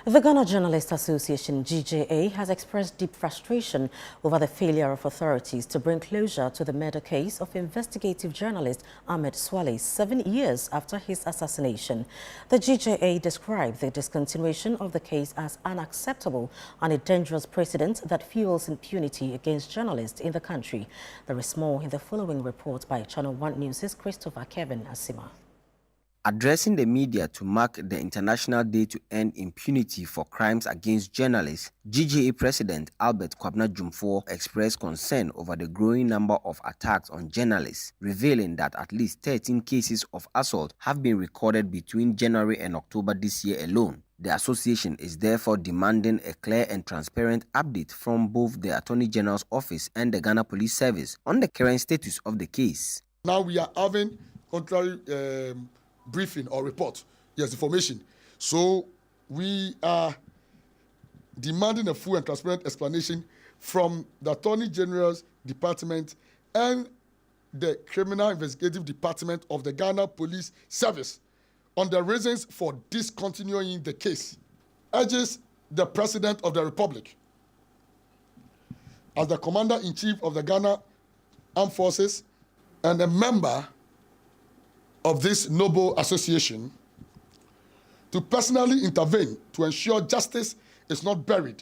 The Ghana Journalists Association, GJA, has expressed deep frustration over the failure of authorities to bring closure to the murder case of investigative journalist Ahmed Suale 7 years after his assassination. The GJA described the discontinuation of the case as unacceptable and a dangerous precedent that fuels impunity against journalists in the country. There is more in the following report by ChannelOne News' Christopher Kevin Asima. Addressing the media to mark the International Day to End Impunity for Crimes Against Journalists, GJA President Albert Kwabena expressed concern over the growing number of attacks on journalists, revealing that at least 13 cases of assault have been recorded between January and October this year alone. The association is therefore demanding a clear and transparent update from both the Attorney General's office and the Ghana Police Service on the current status of the case. Now we are having contrary briefing or report, yes, information. So we are demanding a full and transparent explanation from the Attorney General's Department and the Criminal Investigative Department of the Ghana Police Service on the reasons for discontinuing the case. Urges the President of the Republic, as the Commander-in-Chief of the Ghana Armed Forces and a member of this noble association, to personally intervene to ensure justice is not buried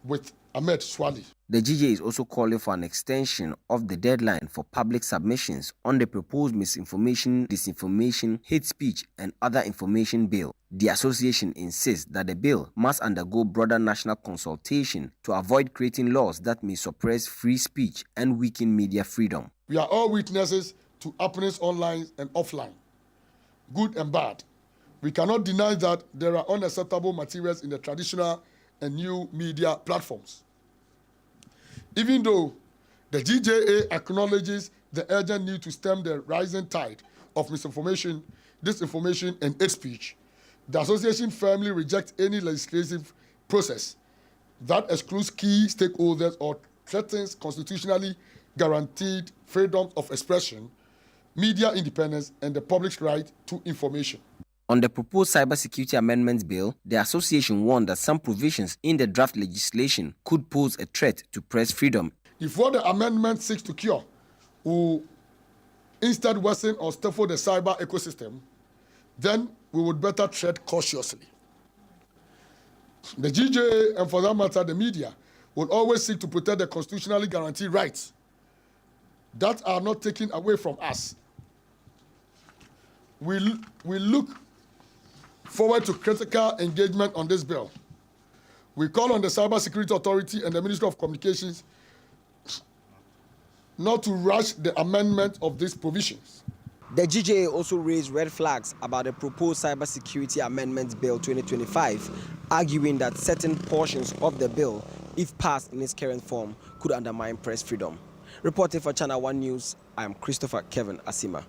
with Ahmed Suale. The GJA is also calling for an extension of the deadline for public submissions on the proposed misinformation, disinformation, hate speech, and other information bill. The association insists that the bill must undergo broader national consultation to avoid creating laws that may suppress free speech and weaken media freedom. We are all witnesses to happenings online and offline, good and bad. We cannot deny that there are unacceptable materials in the traditional and new media platforms. Even though the GJA acknowledges the urgent need to stem the rising tide of misinformation, disinformation, and hate speech, the association firmly rejects any legislative process that excludes key stakeholders or threatens constitutionally guaranteed freedom of expression, media independence, and the public's right to information. On the proposed Cybersecurity Amendments Bill, the association warned that some provisions in the draft legislation could pose a threat to press freedom. If what the amendment seeks to cure will instead worsen or stifle the cyber ecosystem, then we would better tread cautiously. The GJA, and for that matter the media, will always seek to protect the constitutionally guaranteed rights that are not taken away from us. We look forward to critical engagement on this bill. We call on the Cybersecurity Authority and the Ministry of Communications not to rush the amendment of these provisions. The GJA also raised red flags about the proposed Cybersecurity Amendments Bill 2025, arguing that certain portions of the bill, if passed in its current form, could undermine press freedom. Reporting for ChannelOne News, I am Christopher Kevin Asima.